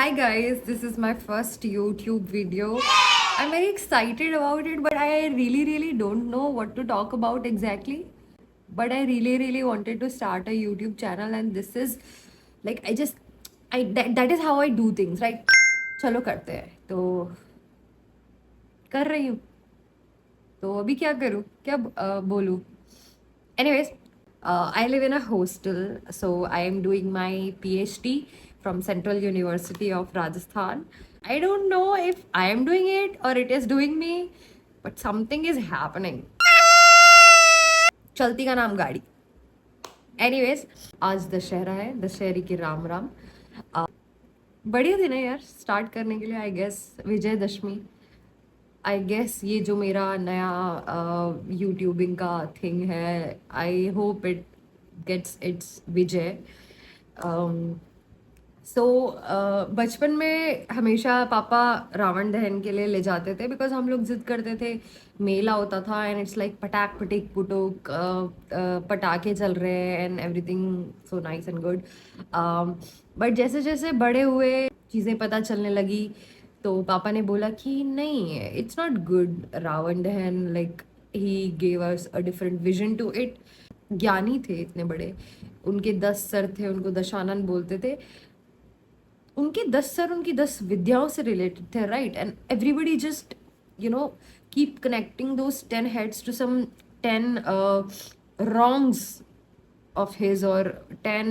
Hi guys, this is my first YouTube video. I'm very excited about it, but I really don't know what to talk about exactly. But I really wanted to start a YouTube channel, and this is like that is how I do things, right? चलो करते हैं तो कर रही हूँ तो अभी क्या करूँ क्या बोलूँ Anyways, I live in a hostel, so I am doing my PhD from Central University of Rajasthan. I don't know if I am doing it or it is doing me, but something is happening. चलती का नाम गाड़ी. Anyways, आज दशहरा है, दशहरे की राम राम. बढ़िया दिन है यार स्टार्ट करने के लिए I guess Vijayadashami I guess ये जो मेरा नया यूट्यूबिंग का थिंग है I hope it gets it's Vijay so बचपन में हमेशा पापा रावण दहन के लिए ले जाते थे बिकॉज हम लोग जिद करते थे मेला होता था एंड इट्स लाइक पटाख पटीक पुटुक पटाखे चल रहे हैं and everything so nice and good but जैसे जैसे बड़े हुए चीज़ें पता चलने लगी तो पापा ने बोला कि नहीं it's not good Ravan dahan like he gave us a different vision to it ज्ञानी थे इतने बड़े उनके 10 सर थे उनको दशानन बोलते थे उनके 10 सर उनकी 10 विद्याओं से रिलेटेड थे right and everybody just keep connecting those 10 heads to some 10 wrongs of his or 10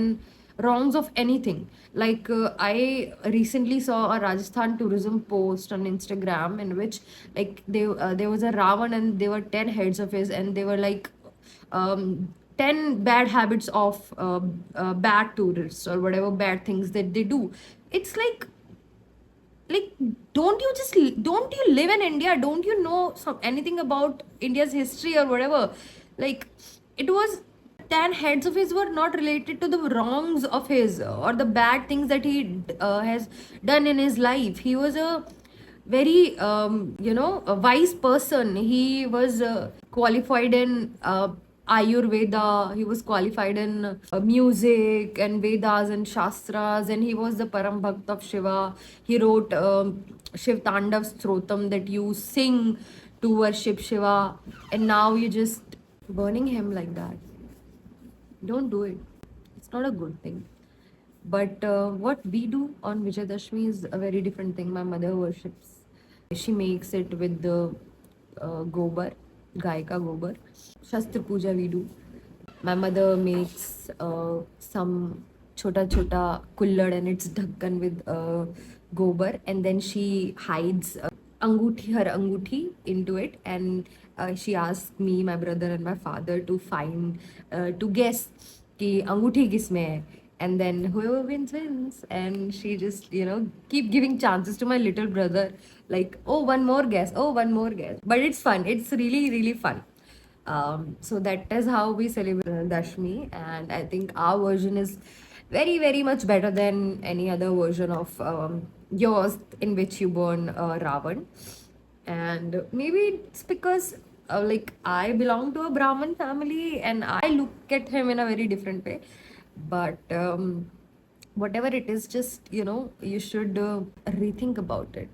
wrongs of anything like I recently saw a Rajasthan tourism post on Instagram in which like there was a Ravan and there were 10 heads of his and they were like 10 bad habits of bad tourists or whatever bad things that they do. It's like don't you live in India? Don't you know anything about India's history or whatever? Like it was 10 heads of his were not related to the wrongs of his or the bad things that he has done in his life. He was a very a wise person. He was qualified in Ayurveda. He was qualified in music and Vedas and Shastras, and he was the Param Bhakt of Shiva. He wrote Shiv Tandav Strotam that you sing to worship Shiva, and now you just burning him like that. Don't do it. It's not a good thing. But what we do on Vijayadashmi is a very different thing. My mother worships. She makes it with the gobar, गाय का गोबर. Shastra puja we do. My mother makes some chota chota kullad and it's dhakkan with gobar, and then she hides her anguthi into it, and she asks me, my brother, and my father to guess कि अंगूठी किस में है. And then whoever wins, and she just keep giving chances to my little brother, like, oh, one more guess, oh, one more guess. But it's fun. It's really fun. So that is how we celebrate Dashmi, and I think our version is very much better than any other version of yours in which you burn Ravan. And maybe it's because like I belong to a Brahmin family and I look at him in a very different way. But whatever it is, just you should rethink about it.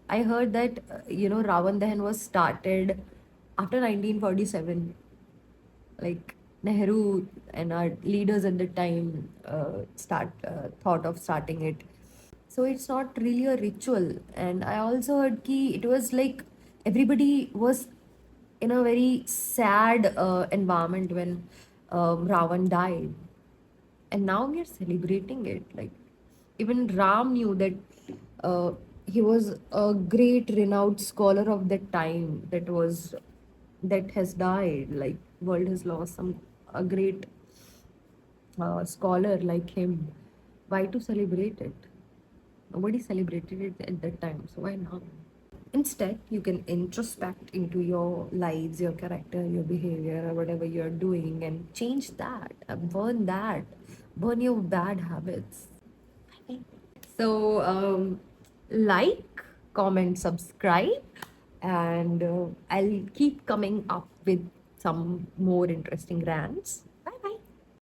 I heard that Ravan Dahan was started after 1947. Like Nehru and our leaders at the time thought of starting it. So it's not really a ritual. And I also heard ki it was like everybody was in a very sad environment when Ravan died. And now we are celebrating it. Like even Ram knew that he was a great renowned scholar of that time that has died. Like world has lost a great scholar like him. Why to celebrate it? Nobody celebrated it at that time, so why now? Instead, you can introspect into your lives, your character, your behavior, or whatever you're doing, and change that, burn your bad habits. So, like, comment, subscribe, and I'll keep coming up with some more interesting rants.